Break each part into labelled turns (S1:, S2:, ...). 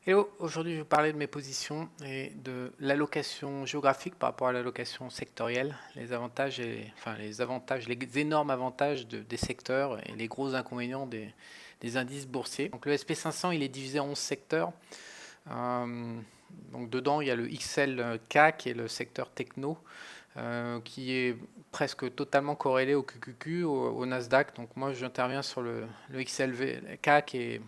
S1: Hello, aujourd'hui je vais vous parler de mes positions et de l'allocation géographique par rapport à l'allocation sectorielle, les avantages les énormes avantages des secteurs et les gros inconvénients des indices boursiers. Donc le SP500 il est divisé en 11 secteurs. Euh, donc dedans il y a le XL CAC et le secteur techno qui est presque totalement corrélé au QQQ, au Nasdaq. Donc moi j'interviens sur le XLV CAC et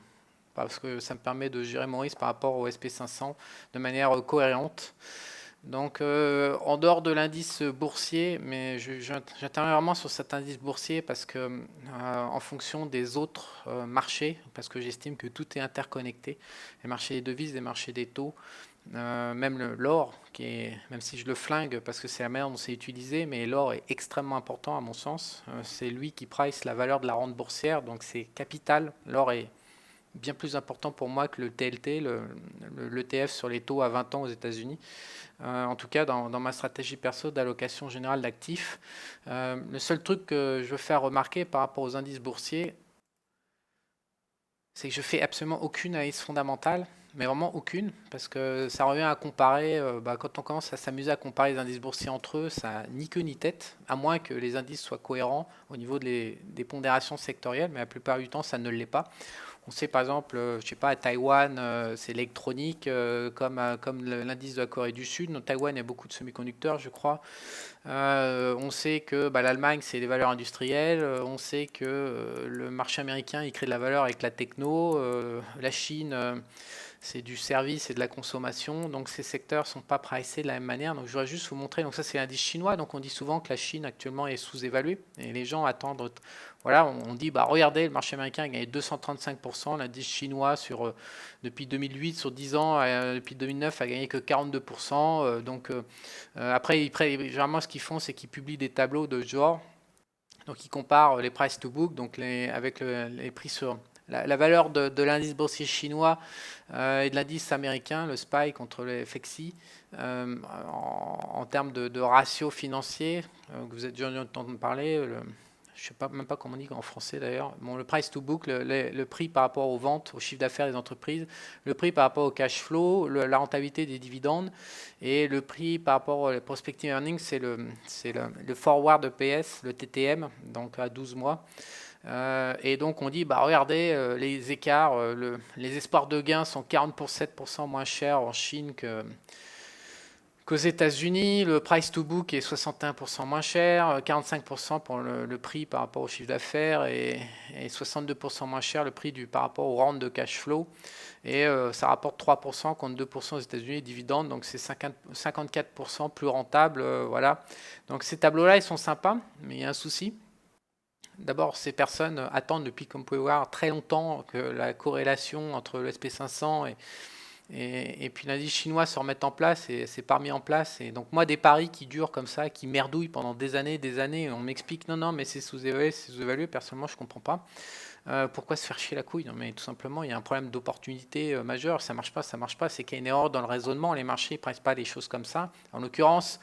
S1: parce que ça me permet de gérer mon risque par rapport au SP500 de manière cohérente. Donc, en dehors de l'indice boursier, mais j'interviens vraiment sur cet indice boursier parce que, en fonction des autres marchés, parce que j'estime que tout est interconnecté, les marchés des devises, les marchés des taux, même l'or, même si je le flingue parce que c'est la manière dont c'est utilisé, mais l'or est extrêmement important à mon sens. C'est lui qui price la valeur de la rente boursière, donc c'est capital. L'or est bien plus important pour moi que le TLT, l'ETF sur les taux à 20 ans aux États-Unis. En tout cas, dans ma stratégie perso d'allocation générale d'actifs. Le seul truc que je veux faire remarquer par rapport aux indices boursiers, c'est que je fais absolument aucune analyse fondamentale, mais vraiment aucune, parce que ça revient à comparer, quand on commence à s'amuser à comparer les indices boursiers entre eux, ça n'a ni queue ni tête, à moins que les indices soient cohérents au niveau des pondérations sectorielles, mais la plupart du temps, ça ne l'est pas. On sait par exemple, je sais pas, à Taïwan, c'est l'électronique, comme l'indice de la Corée du Sud. Dans Taïwan, il y a beaucoup de semi-conducteurs, je crois. On sait que l'Allemagne, c'est les valeurs industrielles. On sait que le marché américain, il crée de la valeur avec la techno. La Chine, c'est du service et de la consommation. Donc ces secteurs ne sont pas pricés de la même manière. Donc je voudrais juste vous montrer. Donc ça, c'est l'indice chinois. Donc on dit souvent que la Chine actuellement est sous-évaluée. Et les gens attendent. Voilà, on dit, regardez, le marché américain a gagné 235%, l'indice chinois depuis 2008, sur 10 ans, depuis 2009, a gagné que 42%. Après, généralement, ce qu'ils font, c'est qu'ils publient des tableaux de genre. Donc, ils comparent les price to book, donc avec les prix sur la valeur de l'indice boursier chinois et de l'indice américain, le SPY contre le FXI, en termes de ratio financier, que vous avez déjà entendu parler. Je ne sais pas, même pas comment on dit en français d'ailleurs. Bon, le price to book, le prix par rapport aux ventes, au chiffre d'affaires des entreprises, le prix par rapport au cash flow, la rentabilité des dividendes et le prix par rapport aux prospective earnings, c'est le forward EPS, le TTM, donc à 12 mois. Et donc on dit, regardez, les écarts, les espoirs de gains sont 47% moins chers en Chine qu'aux États-Unis. Le price to book est 61% moins cher, 45% pour le prix par rapport au chiffre d'affaires et 62% moins cher le prix par rapport au round de cash flow. Et ça rapporte 3% contre 2% aux États-Unis, dividendes, donc c'est 54% plus rentable. Voilà. Donc ces tableaux-là, ils sont sympas, mais il y a un souci. D'abord, ces personnes attendent depuis, comme vous pouvez voir, très longtemps que la corrélation entre le SP500 et puis l'indice chinois se remette en place et c'est pas mis en place. Et donc moi, des paris qui durent comme ça, qui merdouillent pendant des années, on m'explique non, mais c'est sous-évalué, c'est sous-évalué. Personnellement, je comprends pas. Pourquoi se faire chier la couille? Non, mais tout simplement, il y a un problème d'opportunité majeur. Ça marche pas, ça marche pas. C'est qu'il y a une erreur dans le raisonnement. Les marchés ne pressent pas des choses comme ça. En l'occurrence,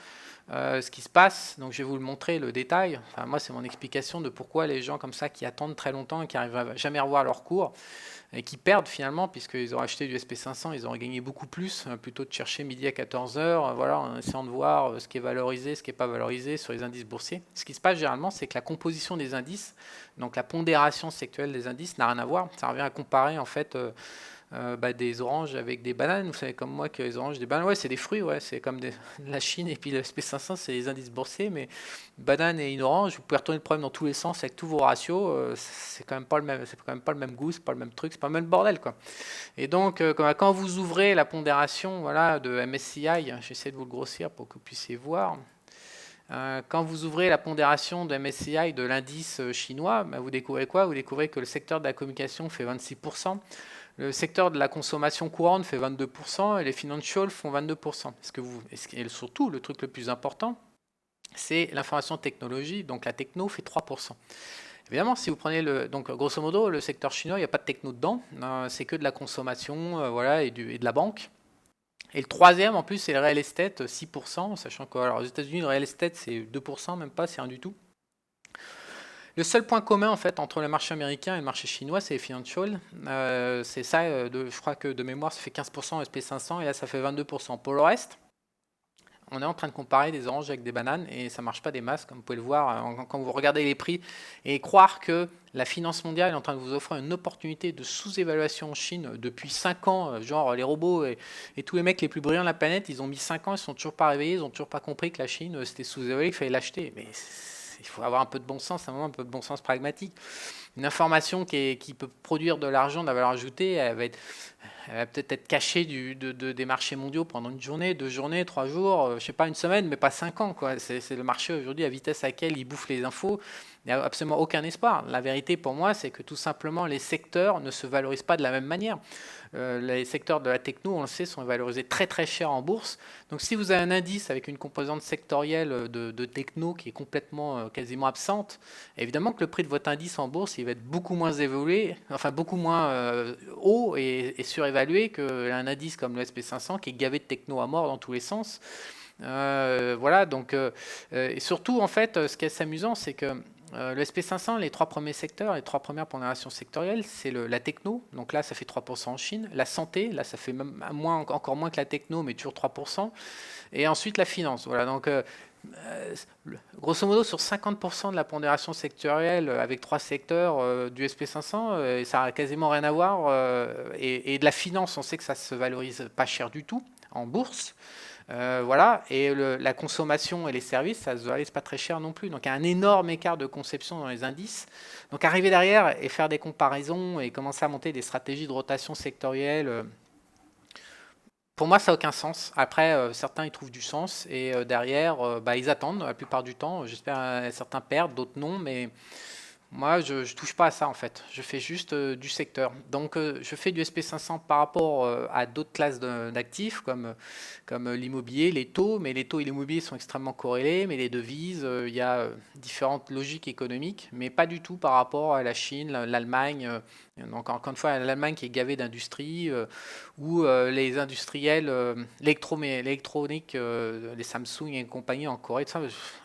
S1: ce qui se passe, donc je vais vous le montrer, le détail. Enfin, moi, c'est mon explication de pourquoi les gens comme ça qui attendent très longtemps et qui n'arrivent jamais à revoir leur cours et qui perdent finalement, puisqu'ils ont acheté du SP500, ils auraient gagné beaucoup plus, plutôt de chercher midi à 14 heures, voilà, en essayant de voir ce qui est valorisé, ce qui n'est pas valorisé sur les indices boursiers. Ce qui se passe généralement, c'est que la composition des indices, donc la pondération sectorielle des indices, n'a rien à voir. Ça revient à comparer en fait des oranges avec des bananes. Vous savez comme moi que les oranges, des bananes, ouais, c'est des fruits, ouais, c'est comme la Chine et puis le SP500, c'est les indices boursiers, mais une banane et une orange, vous pouvez retourner le problème dans tous les sens avec tous vos ratios, c'est quand même pas le même, c'est quand même pas le même goût, c'est pas le même truc, c'est pas le même bordel quoi. Et donc quand vous ouvrez la pondération, voilà, de MSCI, j'essaie de vous le grossir pour que vous puissiez voir. Quand vous ouvrez la pondération de MSCI de l'indice chinois, vous découvrez quoi? Vous découvrez que le secteur de la communication fait 26%, le secteur de la consommation courante fait 22% et les financials font 22%. Et surtout, le truc le plus important, c'est l'information technologie, donc la techno fait 3%. Évidemment, si vous prenez donc grosso modo, le secteur chinois, il n'y a pas de techno dedans, c'est que de la consommation, voilà, et de la banque. Et le troisième, en plus, c'est le real estate, 6%, sachant qu'aux États-Unis, le real estate, c'est 2%, même pas, c'est rien du tout. Le seul point commun en fait entre le marché américain et le marché chinois, c'est les financials. C'est ça, je crois que de mémoire, ça fait 15% SP500 et là, ça fait 22%. Pour le reste, on est en train de comparer des oranges avec des bananes et ça marche pas des masses, comme vous pouvez le voir quand vous regardez les prix. Et croire que la finance mondiale est en train de vous offrir une opportunité de sous-évaluation en Chine depuis 5 ans, genre les robots et tous les mecs les plus brillants de la planète, ils ont mis 5 ans, ils sont toujours pas réveillés, ils ont toujours pas compris que la Chine c'était sous-évalué, qu'il fallait l'acheter. Mais il faut avoir un peu de bon sens, un peu de bon sens pragmatique. Une information qui peut produire de l'argent, de la valeur ajoutée, elle va peut-être être cachée des marchés mondiaux pendant une journée, 2 journées, 3 jours, je sais pas, une semaine, mais pas 5 ans, quoi. C'est le marché aujourd'hui à vitesse à laquelle il bouffe les infos. Il n'y a absolument aucun espoir. La vérité pour moi, c'est que tout simplement les secteurs ne se valorisent pas de la même manière. Les secteurs de la techno, on le sait, sont valorisés très très cher en bourse. Donc si vous avez un indice avec une composante sectorielle de techno qui est complètement quasiment absente, évidemment que le prix de votre indice en bourse, il va être beaucoup moins évolué, enfin beaucoup moins haut et surévalué qu'un indice comme le SP500 qui est gavé de techno à mort dans tous les sens. Voilà, donc, et surtout, en fait, ce qui est assez amusant, c'est que le SP500, les 3 premiers secteurs, les 3 premières pondérations sectorielles, c'est la techno, donc là ça fait 3% en Chine, la santé, là ça fait même encore moins que la techno, mais toujours 3%, et ensuite la finance. Voilà, donc grosso modo sur 50% de la pondération sectorielle avec 3 secteurs du SP500, et ça n'a quasiment rien à voir, et de la finance, on sait que ça se valorise pas cher du tout en bourse. Voilà, et la consommation et les services, ça ne se valorise pas très cher non plus. Donc il y a un énorme écart de conception dans les indices. Donc arriver derrière et faire des comparaisons et commencer à monter des stratégies de rotation sectorielle, pour moi ça n'a aucun sens. Après, certains y trouvent du sens et derrière, ils attendent la plupart du temps. J'espère certains perdent, d'autres non, mais moi, je ne touche pas à ça en fait. Je fais juste du secteur. Donc, je fais du SP500 par rapport à d'autres classes d'actifs comme l'immobilier, les taux. Mais les taux et l'immobilier sont extrêmement corrélés. Mais les devises, il y a différentes logiques économiques, mais pas du tout par rapport à la Chine, l'Allemagne. Donc, encore une fois, l'Allemagne qui est gavée d'industrie ou les industriels électroniques, les Samsung et compagnie en Corée,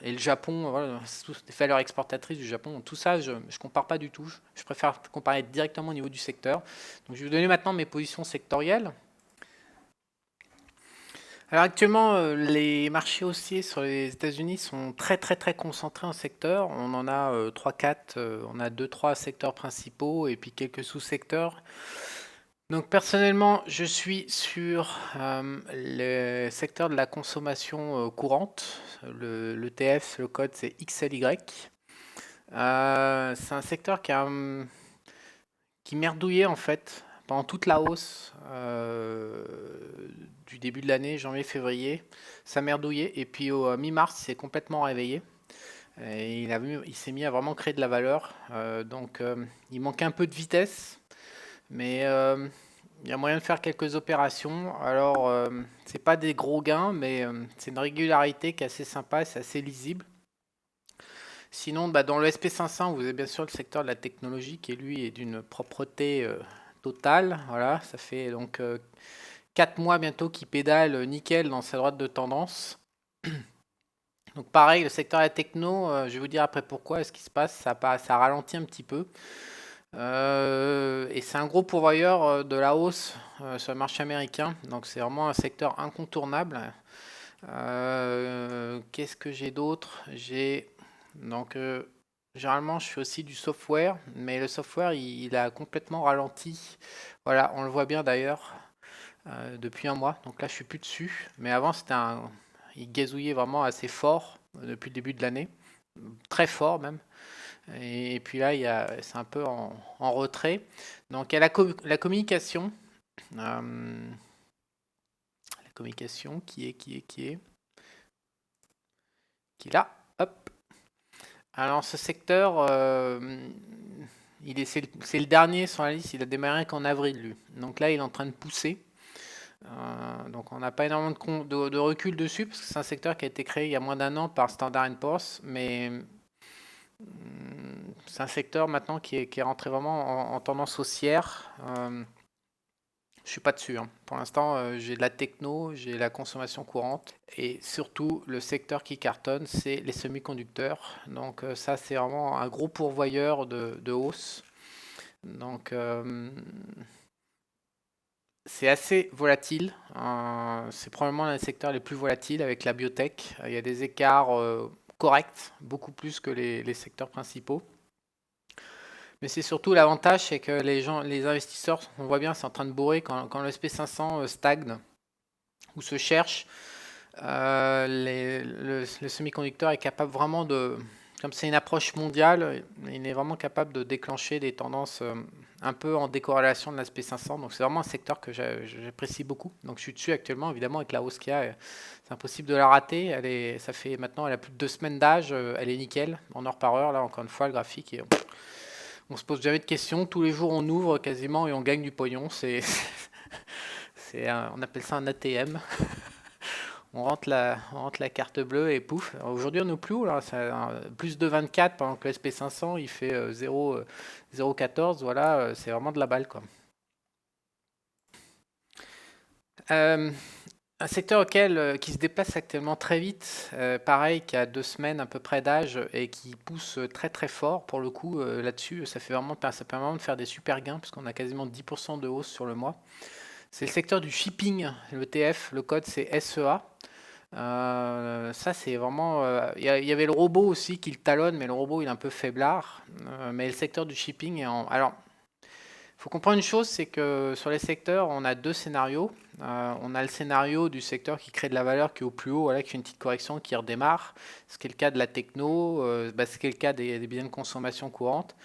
S1: et le Japon, voilà, les valeurs exportatrices du Japon, tout ça, je ne compare pas du tout. Je préfère comparer directement au niveau du secteur. Donc, je vais vous donner maintenant mes positions sectorielles. Alors actuellement, les marchés haussiers sur les États-Unis sont très très très concentrés en secteur. On en a 3-4, on a 2-3 secteurs principaux et puis quelques sous-secteurs. Donc personnellement, je suis sur le secteur de la consommation courante. Le TF, le code c'est XLY. C'est un secteur qui merdouillait en fait pendant toute la hausse du début de l'année, janvier-février. Ça merdouillait et puis au mi-mars, il s'est complètement réveillé. Et il s'est mis à vraiment créer de la valeur. Donc il manquait un peu de vitesse, mais il y a moyen de faire quelques opérations. Alors, c'est pas des gros gains, mais c'est une régularité qui est assez sympa, c'est assez lisible. Sinon, dans le SP500, vous avez bien sûr le secteur de la technologie qui, lui, est d'une propreté totale. Voilà, ça fait donc 4 mois bientôt qu'il pédale nickel dans sa droite de tendance. Donc pareil, le secteur de la techno, je vais vous dire après pourquoi, ce qui se passe, ça ralentit un petit peu. Et c'est un gros pourvoyeur de la hausse sur le marché américain. Donc c'est vraiment un secteur incontournable. Qu'est-ce que j'ai d'autre? Donc généralement je fais aussi du software, mais le software il a complètement ralenti. Voilà, on le voit bien d'ailleurs depuis un mois. Donc là je suis plus dessus, mais avant il gazouillait vraiment assez fort depuis le début de l'année, très fort même. Et puis là, c'est un peu en retrait. Donc, il y a la communication. La communication qui est là. Hop. Alors, ce secteur, c'est le dernier sur la liste. Il a démarré qu'en avril, lui. Donc là, il est en train de pousser. Donc, on n'a pas énormément de recul dessus parce que c'est un secteur qui a été créé il y a moins d'1 an par Standard & Poor's. Mais c'est un secteur maintenant qui est rentré vraiment en tendance haussière. Je suis pas dessus, hein. Pour l'instant, j'ai de la techno, j'ai la consommation courante et surtout le secteur qui cartonne, c'est les semi-conducteurs. Donc ça, c'est vraiment un gros pourvoyeur de hausse. Donc c'est assez volatile. C'est probablement l'un des secteurs les plus volatiles avec la biotech. Il y a des écarts corrects, beaucoup plus que les secteurs principaux. Mais c'est surtout l'avantage, c'est que les gens, les investisseurs, on voit bien, c'est en train de bourrer quand le SP500 stagne ou se cherche. Le semi-conducteur est capable vraiment de, comme c'est une approche mondiale, il est vraiment capable de déclencher des tendances un peu en décorrélation de l'aspect 500. Donc c'est vraiment un secteur que j'apprécie beaucoup. Donc je suis dessus actuellement, évidemment, avec la hausse qu'il y a. C'est impossible de la rater. Ça fait maintenant, elle a plus de 2 semaines d'âge. Elle est nickel, en heure par heure. Là, encore une fois, le graphique est. On se pose jamais de questions. Tous les jours, on ouvre quasiment et on gagne du pognon. On appelle ça un ATM. On rentre la carte bleue et pouf. Aujourd'hui, on est plus haut là. C'est plus de 24 pendant que le SP500 il fait 0,14. Voilà, c'est vraiment de la balle quoi. Euh, un secteur qui se déplace actuellement très vite, pareil, qui a 2 semaines à peu près d'âge et qui pousse très très fort pour le coup là-dessus. Ça permet vraiment de faire des super gains puisqu'on a quasiment 10% de hausse sur le mois. C'est le secteur du shipping, l'ETF, le code c'est SEA. Ça c'est vraiment. Il y avait le robot aussi qui le talonne, mais le robot il est un peu faiblard. Mais le secteur du shipping est en. Alors, il faut comprendre une chose, c'est que sur les secteurs, on a deux scénarios. On a le scénario du secteur qui crée de la valeur, qui est au plus haut, voilà, qui fait une petite correction, qui redémarre. Ce qui est le cas de la techno, ce qui est le cas des biens de consommation courante.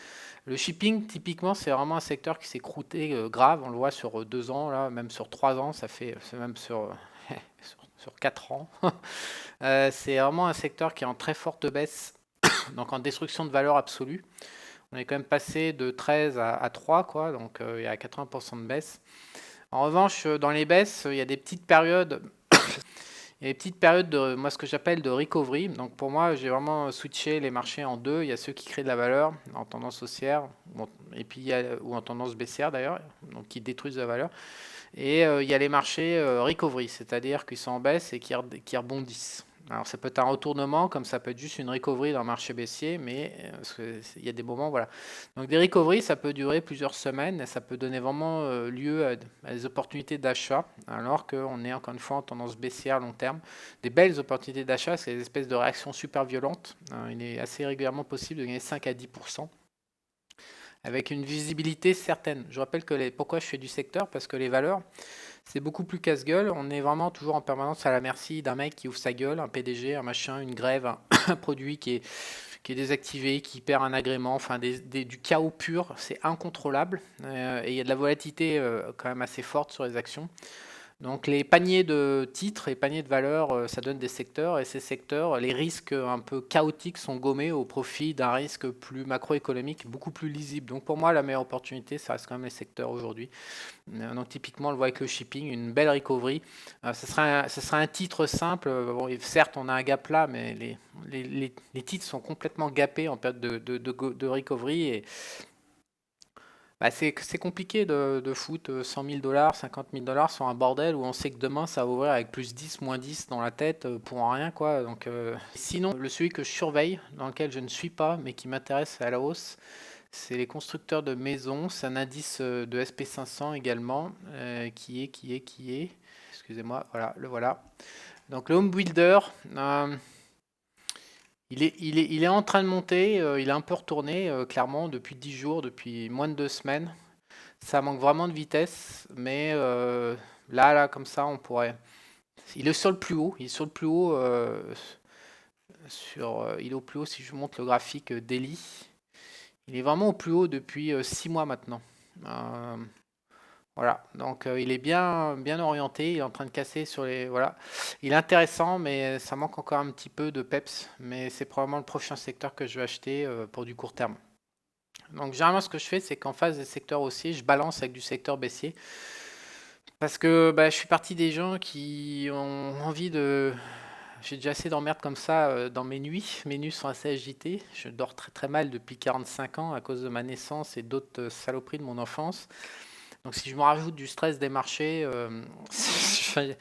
S1: Le shipping, typiquement, c'est vraiment un secteur qui s'est croûté grave. On le voit sur 2 ans, là, même sur 3 ans, c'est même sur 4 ans. C'est vraiment un secteur qui est en très forte baisse, donc en destruction de valeur absolue. On est quand même passé de 13 à 3, quoi, donc il y a 80% de baisse. En revanche, dans les baisses, il y a des petites périodes. Il y a des petites périodes de, moi, ce que j'appelle de recovery. Donc pour moi, j'ai vraiment switché les marchés en deux. Il y a ceux qui créent de la valeur en tendance haussière, et puis ou en tendance baissière d'ailleurs, donc qui détruisent la valeur. Et il y a les marchés recovery, c'est-à-dire qui sont en baisse et qui rebondissent. Alors ça peut être un retournement, comme ça peut être juste une recovery dans le marché baissier, mais il y a des moments, voilà. Donc des recoveries, ça peut durer plusieurs semaines, et ça peut donner vraiment lieu à des opportunités d'achat, alors qu'on est encore une fois en tendance baissière à long terme. Des belles opportunités d'achat, c'est des espèces de réactions super violentes. Il est assez régulièrement possible de gagner 5 à 10%. Avec une visibilité certaine. Je rappelle que pourquoi je fais du secteur, parce que les valeurs, c'est beaucoup plus casse-gueule. On est vraiment toujours en permanence à la merci d'un mec qui ouvre sa gueule, un PDG, un machin, une grève, un produit qui est désactivé, qui perd un agrément, enfin du chaos pur, c'est incontrôlable. Et il y a de la volatilité quand même assez forte sur les actions. Donc les paniers de titres et paniers de valeurs, ça donne des secteurs, et ces secteurs, les risques un peu chaotiques sont gommés au profit d'un risque plus macroéconomique, beaucoup plus lisible. Donc pour moi, la meilleure opportunité, ça reste quand même les secteurs aujourd'hui. Donc typiquement, on le voit avec le shipping, une belle recovery. Ce sera un titre simple. Bon, certes, on a un gap là, mais les titres sont complètement gapés en période de recovery, et c'est compliqué de foutre 100 000 dollars, 50 000 dollars sur un bordel où on sait que demain ça va ouvrir avec plus 10, moins 10 dans la tête pour rien, quoi. Donc, sinon, celui que je surveille, dans lequel je ne suis pas, mais qui m'intéresse à la hausse, c'est les constructeurs de maisons. C'est un indice de SP500 également, qui est. Excusez-moi, voilà, le voilà. Donc le home builder. Il est en train de monter, il est un peu retourné, clairement, depuis 10 jours, depuis moins de 2 semaines. Ça manque vraiment de vitesse, mais là, comme ça, on pourrait. Il est sur le plus haut, il est sur le plus haut, il est au plus haut si je monte le graphique daily. Il est vraiment au plus haut depuis 6 mois maintenant. Voilà, donc il est bien, bien orienté, il est en train de casser sur les. Voilà. Il est intéressant, mais ça manque encore un petit peu de peps, mais c'est probablement le prochain secteur que je vais acheter pour du court terme. Donc généralement ce que je fais, c'est qu'en face des secteurs haussiers, je balance avec du secteur baissier. Parce que je suis parti des gens qui ont envie de. J'ai déjà assez d'emmerdes comme ça dans mes nuits. Mes nuits sont assez agitées. Je dors très très mal depuis 45 ans à cause de ma naissance et d'autres saloperies de mon enfance. Donc si je me rajoute du stress des marchés, je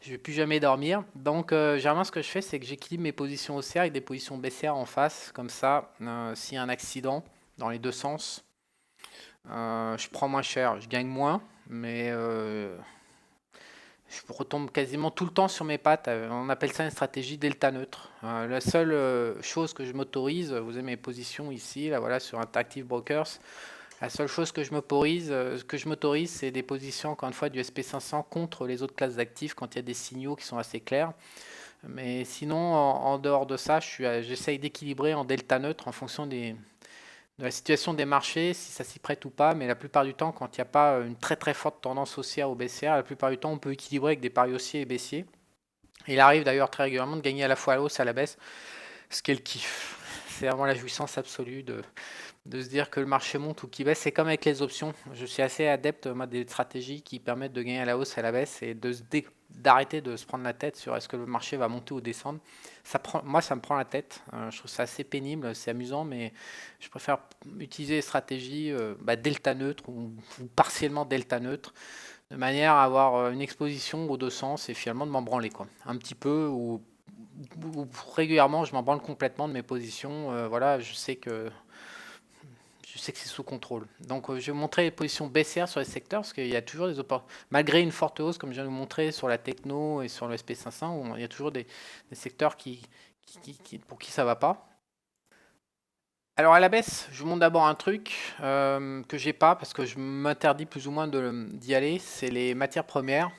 S1: vais plus jamais dormir. Donc généralement ce que je fais, c'est que j'équilibre mes positions haussières avec des positions baissières en face. Comme ça, s'il y a un accident dans les deux sens, je prends moins cher, je gagne moins, mais je retombe quasiment tout le temps sur mes pattes. On appelle ça une stratégie delta neutre. La seule chose que je m'autorise, vous avez mes positions ici, là voilà sur Interactive Brokers. La seule chose que je m'autorise, c'est des positions, encore une fois, du SP500 contre les autres classes d'actifs quand il y a des signaux qui sont assez clairs. Mais sinon, en dehors de ça, j'essaye d'équilibrer en delta neutre en fonction de la situation des marchés, si ça s'y prête ou pas. Mais la plupart du temps, quand il n'y a pas une très très forte tendance haussière ou baissière, la plupart du temps, on peut équilibrer avec des paris haussiers et baissiers. Et il arrive d'ailleurs très régulièrement de gagner à la fois à la hausse et à la baisse, ce qui est le kiff. C'est vraiment la jouissance absolue de se dire que le marché monte ou qu'il baisse. C'est comme avec les options. Je suis assez adepte des stratégies qui permettent de gagner à la hausse et à la baisse et d'arrêter de se prendre la tête sur est-ce que le marché va monter ou descendre. Moi, ça me prend la tête. Je trouve ça assez pénible, c'est amusant, mais je préfère utiliser les stratégies delta neutre ou partiellement delta neutre de manière à avoir une exposition aux deux sens et finalement de m'en branler, quoi. Un petit peu ou régulièrement, je m'en branle complètement de mes positions. Voilà, je sais que c'est sous contrôle. Donc je vais vous montrer les positions baissières sur les secteurs, parce qu'il y a toujours des opportunités. Malgré une forte hausse, comme je viens de vous montrer sur la techno et sur le SP500, il y a toujours des secteurs pour qui ça ne va pas. Alors à la baisse, je vous montre d'abord un truc que j'ai pas, parce que je m'interdis plus ou moins d'y aller, c'est les matières premières.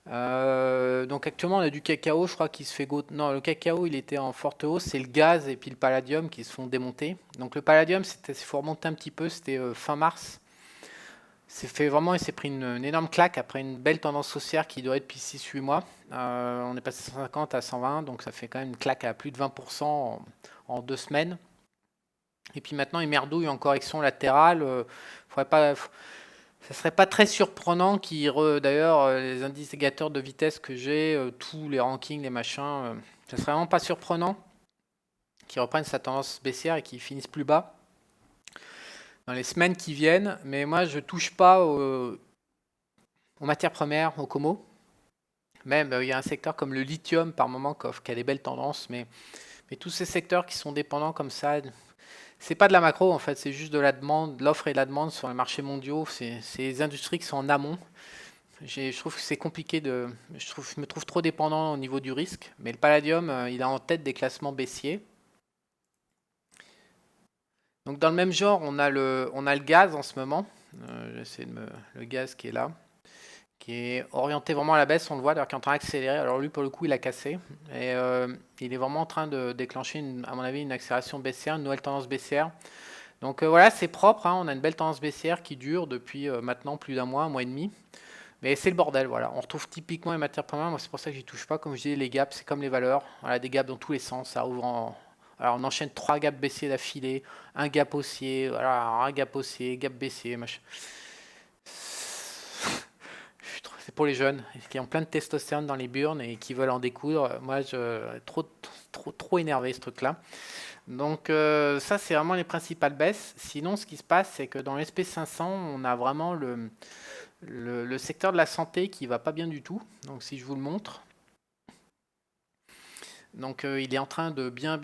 S1: Donc actuellement on a du cacao, je crois qu'il se fait non, le cacao il était en forte hausse, c'est le gaz et puis le palladium qui se font démonter. Donc le palladium, il faut remonter un petit peu, c'était fin mars. Il s'est pris une énorme claque après une belle tendance haussière qui durait depuis 6-8 mois. On est passé de 150 à 120, donc ça fait quand même une claque à plus de 20% en 2 semaines. Et puis maintenant il merdouille en correction latérale. Faudrait pas, Ça serait pas très surprenant d'ailleurs, les indicateurs de vitesse que j'ai, tous les rankings, les machins, ça serait vraiment pas surprenant qu'ils reprennent sa tendance baissière et qu'ils finissent plus bas dans les semaines qui viennent. Mais moi, je touche pas aux matières premières, aux comos. Même, il y a un secteur comme le lithium par moment qui a des belles tendances, mais tous ces secteurs qui sont dépendants comme ça, c'est pas de la macro en fait, c'est juste de la demande, l'offre et la demande sur les marchés mondiaux. C'est les industries qui sont en amont. Je trouve que c'est compliqué je me trouve trop dépendant au niveau du risque. Mais le palladium, il est en tête des classements baissiers. Donc dans le même genre, on a le gaz en ce moment. J'essaie le gaz qui est là, qui est orienté vraiment à la baisse. On le voit d'ailleurs qui est en train d'accélérer. Alors lui, pour le coup, il a cassé. Et il est vraiment en train de déclencher, à mon avis, une accélération baissière, une nouvelle tendance baissière. Donc voilà, c'est propre, hein. On a une belle tendance baissière qui dure depuis maintenant plus d'un mois et demi. Mais c'est le bordel, voilà. On retrouve typiquement les matières premières. Moi, c'est pour ça que j'y touche pas. Comme je dis, les gaps, c'est comme les valeurs. Voilà, des gaps dans tous les sens. Ça ouvre Alors, on enchaîne 3 gaps baissiers d'affilée, un gap haussier, voilà, un gap haussier, gap baissier, machin. C'est pour les jeunes qui ont plein de testostérone dans les burnes et qui veulent en découdre. Moi, trop énervé ce truc-là. Donc ça, c'est vraiment les principales baisses. Sinon, ce qui se passe, c'est que dans l'SP500, on a vraiment le secteur de la santé qui va pas bien du tout. Donc si je vous le montre. Donc il est en train de bien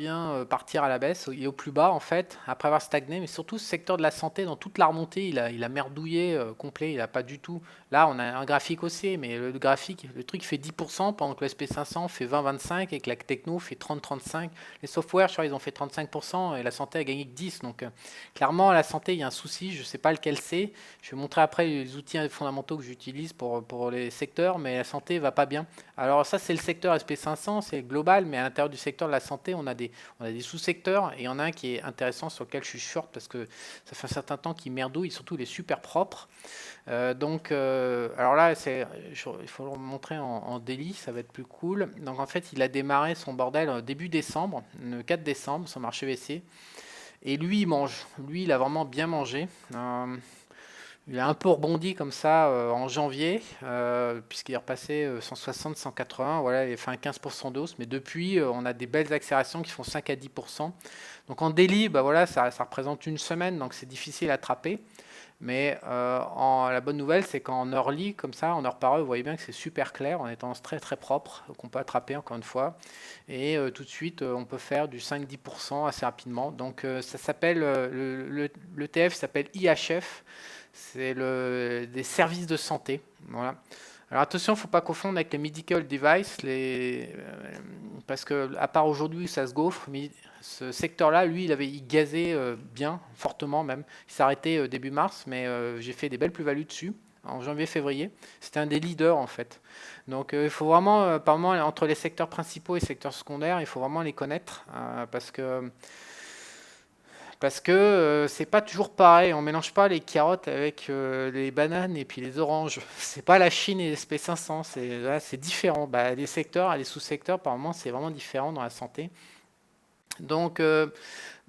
S1: partir à la baisse. Il est au plus bas en fait, après avoir stagné. Mais surtout ce secteur de la santé, dans toute la remontée, il a merdouillé complet. Il n'a pas du tout. Là, on a un graphique haussier, mais le truc fait 10% pendant que le SP500 fait 20-25 et que la techno fait 30-35. Les softwares, je crois, ils ont fait 35% et la santé a gagné que 10. Donc clairement, la santé, il y a un souci. Je ne sais pas lequel c'est. Je vais montrer après les outils fondamentaux que j'utilise pour les secteurs, mais la santé va pas bien. Alors ça, c'est le secteur SP500, c'est global, mais à l'intérieur du secteur de la santé, on a des sous-secteurs, et il y en a un qui est intéressant sur lequel je suis short parce que ça fait un certain temps qu'il merdouille, surtout il est super propre. Alors là, il faut le montrer en daily, ça va être plus cool. Donc en fait, il a démarré son bordel début décembre, le 4 décembre, son marché baissier. Et lui, il mange. Lui, il a vraiment bien mangé. Il a un peu rebondi comme ça en janvier, puisqu'il est repassé 160, 180. Voilà, il a fait un 15% de hausse. Mais depuis, on a des belles accélérations qui font 5 à 10%. Donc en daily, bah voilà, ça représente une semaine, donc c'est difficile à attraper. Mais la bonne nouvelle, c'est qu'en early, comme ça, en heure par heure, vous voyez bien que c'est super clair, on est tendance très très propre, qu'on peut attraper encore une fois. Et tout de suite, on peut faire du 5-10% assez rapidement. Donc ça s'appelle, l'ETF s'appelle IHF, c'est des services de santé. Voilà. Alors attention, il ne faut pas confondre avec les medical devices, parce que à part aujourd'hui ça se gaufre, mais ce secteur-là, lui, il gazait bien, fortement même. Il s'est arrêté début mars, mais j'ai fait des belles plus-values dessus en janvier-février. C'était un des leaders en fait. Donc il faut vraiment, par moment, entre les secteurs principaux et les secteurs secondaires, il faut vraiment les connaître parce que c'est pas toujours pareil. On mélange pas les carottes avec les bananes et puis les oranges. C'est pas la Chine et l'SP500, c'est différent. Bah, les secteurs et les sous-secteurs, par moment, c'est vraiment différent dans la santé. Donc,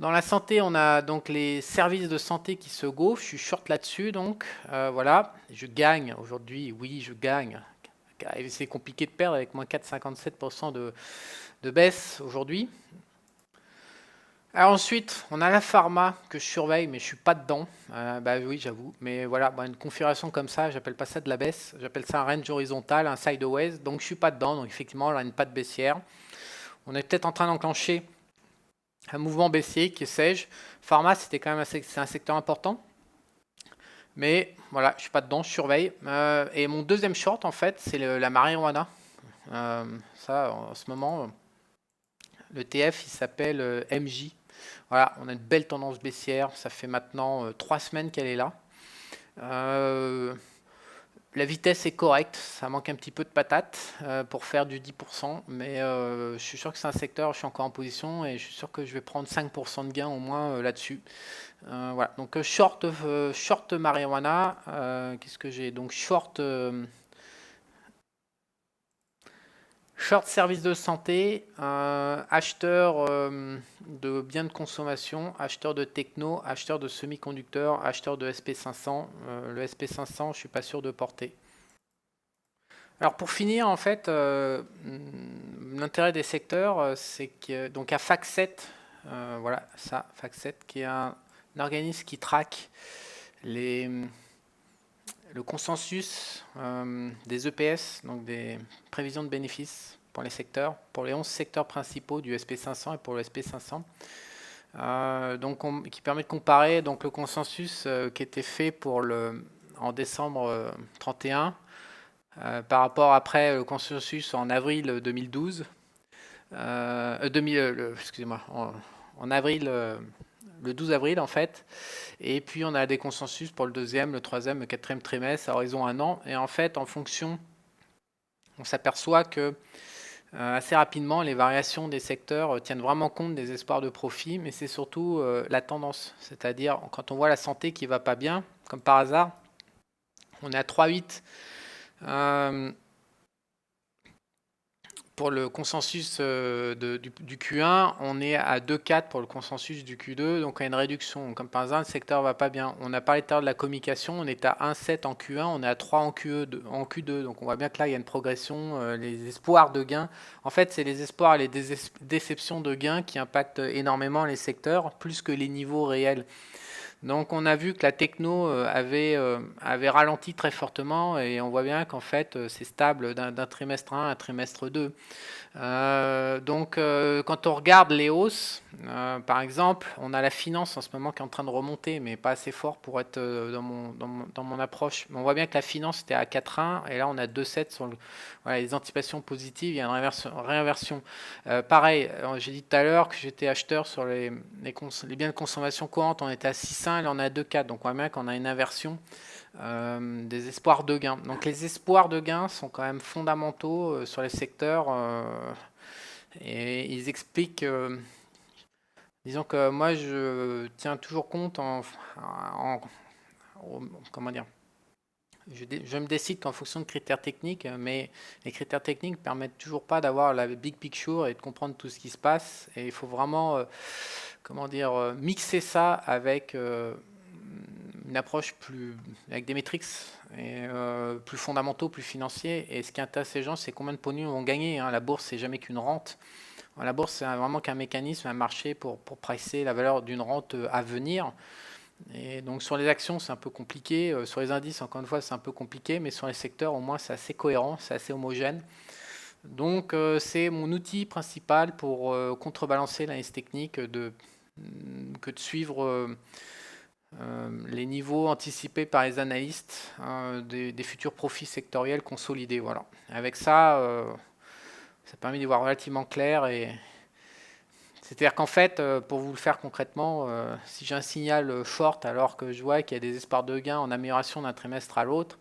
S1: dans la santé, on a donc les services de santé qui se gaufrent. Je suis short là-dessus, donc voilà. Je gagne aujourd'hui, oui, je gagne. C'est compliqué de perdre avec moins 4,57% de baisse aujourd'hui. Alors ensuite, on a la pharma que je surveille, mais je suis pas dedans. Bah oui, j'avoue. Mais voilà, une configuration comme ça, j'appelle pas ça de la baisse. J'appelle ça un range horizontal, un sideways. Donc je suis pas dedans. Donc effectivement, on a une patte baissière. On est peut-être en train d'enclencher un mouvement baissier, que sais-je. Pharma, c'était quand même c'est un secteur important. Mais voilà, je suis pas dedans, je surveille. Et mon deuxième short, en fait, c'est la marijuana. Ça, en ce moment, le TF, il s'appelle MJ. Voilà, on a une belle tendance baissière. Ça fait maintenant 3 semaines qu'elle est là. La vitesse est correcte, ça manque un petit peu de patate pour faire du 10%, mais je suis sûr que c'est un secteur, je suis encore en position et je suis sûr que je vais prendre 5% de gain au moins là-dessus. Voilà, donc short marijuana, qu'est-ce que j'ai? Donc short service de santé, acheteur de biens de consommation, acheteur de techno, acheteur de semi-conducteurs, acheteur de SP500. Le SP500, je ne suis pas sûr de porter. Alors pour finir, en fait, l'intérêt des secteurs, c'est que donc à FactSet, voilà ça, FactSet, qui est un organisme qui traque les, le consensus des EPS, donc des prévisions de bénéfices pour les secteurs, pour les 11 secteurs principaux du SP500 et pour le SP500. Qui permet de comparer donc, le consensus qui était fait en décembre 31 par rapport après le consensus en avril 2012. Excusez-moi, en avril, le 12 avril en fait. Et puis on a des consensus pour le deuxième, le troisième, le quatrième trimestre à horizon 1 an. Et en fait, en fonction, on s'aperçoit que assez rapidement, les variations des secteurs tiennent vraiment compte des espoirs de profit, mais c'est surtout la tendance. C'est-à-dire, quand on voit la santé qui ne va pas bien, comme par hasard, on est à 3,8 pour le consensus du Q1, on est à 2,4 pour le consensus du Q2, donc on a une réduction. Comme par hasard, le secteur ne va pas bien. On a parlé tout à l'heure de la communication, on est à 1,7 en Q1, on est à 3 en Q2, donc on voit bien que là, il y a une progression. Les espoirs de gains, en fait, c'est les espoirs et les déceptions de gains qui impactent énormément les secteurs, plus que les niveaux réels. Donc on a vu que la techno avait ralenti très fortement et on voit bien qu'en fait c'est stable d'un trimestre 1 à un trimestre 2. Quand on regarde les hausses, par exemple, on a la finance en ce moment qui est en train de remonter, mais pas assez fort pour être dans mon approche. Mais on voit bien que la finance était à 4,1 et là on a 2,7 sur les anticipations positives, il y a une réinversion. Pareil, j'ai dit tout à l'heure que j'étais acheteur sur les biens de consommation courante, on était à 6,1 et là on est à 2,4, donc on voit bien qu'on a une inversion. Des espoirs de gains. Donc les espoirs de gains sont quand même fondamentaux sur les secteurs et ils expliquent, disons que moi je tiens toujours compte comment dire, je me décide qu'en fonction de critères techniques, mais les critères techniques permettent toujours pas d'avoir la big picture et de comprendre tout ce qui se passe et il faut vraiment mixer ça avec une approche avec des métriques plus fondamentaux, plus financiers. Et ce qui intéresse les gens, c'est combien de pognon vont gagner. La bourse, c'est jamais qu'une rente. La bourse, c'est vraiment qu'un mécanisme, un marché pour pricer la valeur d'une rente à venir. Et donc sur les actions, c'est un peu compliqué. Sur les indices, encore une fois, c'est un peu compliqué, mais sur les secteurs, au moins, c'est assez cohérent, c'est assez homogène. Donc c'est mon outil principal pour contrebalancer l'analyse technique que de suivre les niveaux anticipés par les analystes des futurs profits sectoriels consolidés. Voilà. Avec ça, ça permet d'y voir relativement clair. C'est-à-dire qu'en fait, pour vous le faire concrètement, si j'ai un signal short alors que je vois qu'il y a des espoirs de gain en amélioration d'un trimestre à l'autre,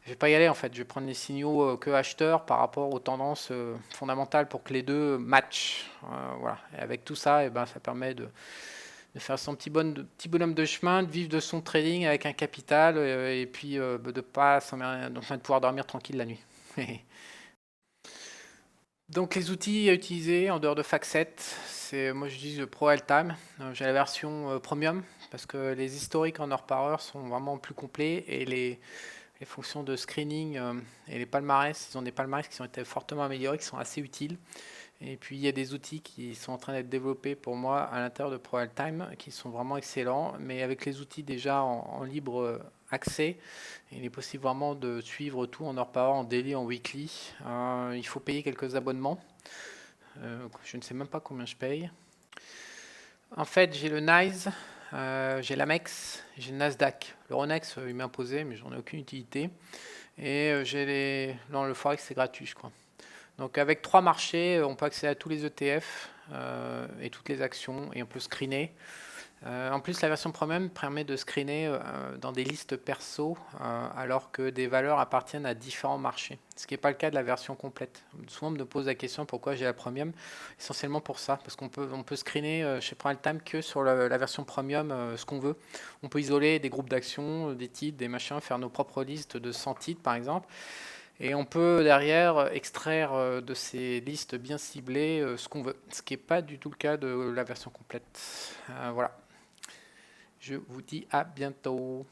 S1: je ne vais pas y aller en fait. Je vais prendre les signaux que acheteurs par rapport aux tendances fondamentales pour que les deux matchent. Voilà. Et avec tout ça, et ben, ça permet de faire son petit bonhomme de chemin, de vivre de son trading avec un capital et puis de pas de pouvoir dormir tranquille la nuit. Donc les outils à utiliser en dehors de FactSet, moi j'utilise le Pro Time. J'ai la version Premium parce que les historiques en heure par heure sont vraiment plus complets et les fonctions de screening et les palmarès, ils ont des palmarès qui ont été fortement améliorés, qui sont assez utiles. Et puis il y a des outils qui sont en train d'être développés pour moi à l'intérieur de ProAltime qui sont vraiment excellents, mais avec les outils déjà en libre accès, il est possible vraiment de suivre tout en heure par heure, en daily, en weekly. Il faut payer quelques abonnements. Je ne sais même pas combien je paye. En fait, j'ai le NYSE, j'ai l'Amex, j'ai le Nasdaq. L'Euronext, il m'est imposé, mais j'en ai aucune utilité. Et non, le Forex, c'est gratuit, je crois. Donc avec 3 marchés, on peut accéder à tous les ETF et toutes les actions et on peut screener. En plus, la version Premium permet de screener dans des listes perso alors que des valeurs appartiennent à différents marchés. Ce qui n'est pas le cas de la version complète. Souvent, on me pose la question pourquoi j'ai la Premium. Essentiellement pour ça, parce qu'on peut screener chez PrimeTime que sur la version Premium ce qu'on veut. On peut isoler des groupes d'actions, des titres, des machins, faire nos propres listes de 100 titres par exemple. Et on peut derrière extraire de ces listes bien ciblées ce qu'on veut, ce qui n'est pas du tout le cas de la version complète. Voilà. Je vous dis à bientôt.